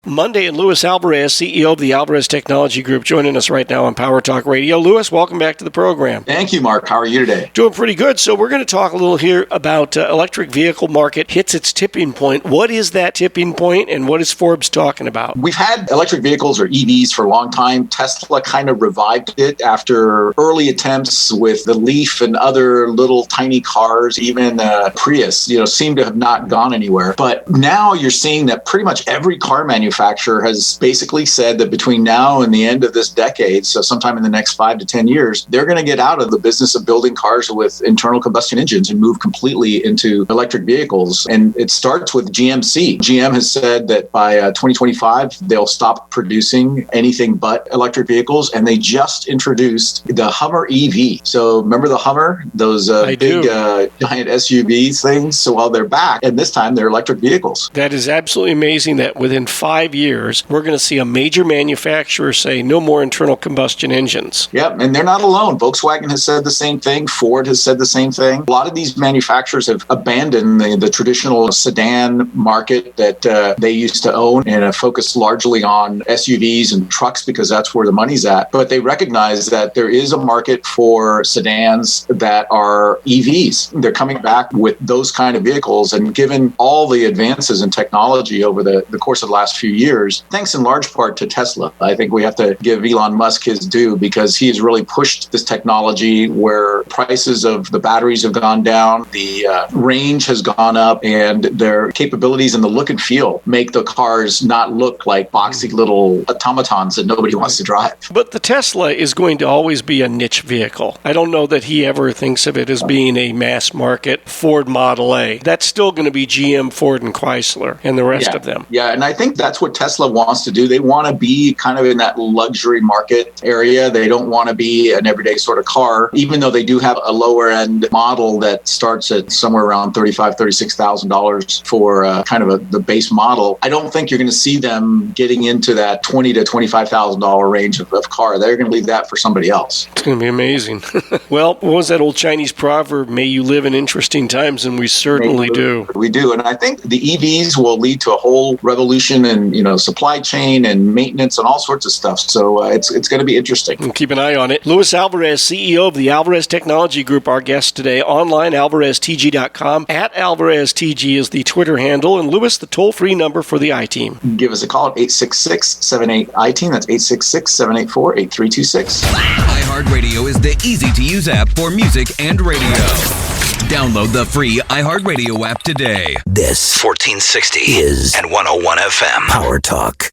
Monday, and Luis Alvarez, CEO of the Alvarez Technology Group, joining us right now on Power Talk Radio. Luis, welcome back to the program. Thank you, Mark. How are you today? Doing pretty good. So we're going to talk a little here about electric vehicle market hits its tipping point. What is that tipping point, and what is Forbes talking about? We've had electric vehicles or EVs for a long time. Tesla kind of revived it after early attempts with the Leaf and other little tiny cars, even Prius, seem to have not gone anywhere. But now you're seeing that pretty much every car manufacturer has basically said that between now and the end of this decade, so sometime in the next 5 to 10 years, they're going to get out of the business of building cars with internal combustion engines and move completely into electric vehicles. And it starts with GMC. GM has said that by 2025, they'll stop producing anything but electric vehicles. And they just introduced the Hummer EV. So remember the Hummer, those big giant SUV things? So while they're back, and this time they're electric vehicles. That is absolutely amazing that within 5 years, we're going to see a major manufacturer say no more internal combustion engines. Yep, and they're not alone. Volkswagen has said the same thing. Ford has said the same thing. A lot of these manufacturers have abandoned the traditional sedan market that they used to own and have focused largely on SUVs and trucks because that's where the money's at. But they recognize that there is a market for sedans that are EVs. They're coming back with those kind of vehicles. And given all the advances in technology over the course of the last few years, thanks in large part to Tesla, I think we have to give Elon Musk his due because he has really pushed this technology where prices of the batteries have gone down, the range has gone up, and their capabilities and the look and feel make the cars not look like boxy little automatons that nobody wants to drive. But the Tesla is going to always be a niche vehicle. I don't know that he ever thinks of it as being a mass market Ford Model A. That's still going to be GM, Ford, and Chrysler and the rest of them. Yeah, and I think that's what Tesla wants to do. They want to be kind of in that luxury market area. They don't want to be an everyday sort of car, even though they do have a lower end model that starts at somewhere around $35,000, $36,000 for kind of the base model. I don't think you're going to see them getting into that $20,000 to $25,000 range of car. They're going to leave that for somebody else. It's going to be amazing. Well, what was that old Chinese proverb? May you live in interesting times, and we certainly do. We do, and I think the EVs will lead to a whole revolution in supply chain and maintenance and all sorts of stuff. So it's going to be interesting. We'll keep an eye on it. Luis Alvarez, CEO of the Alvarez Technology Group, our guest today. Online, alvareztg.com. At AlvarezTG is the Twitter handle. And Luis, the toll-free number for the I-Team. Give us a call at 866-78-I-Team. That's 866-784-8326. iHeartRadio is the easy-to-use app for music and radio. Download the free iHeartRadio app today. This 1460 is and 101 FM Power Talk.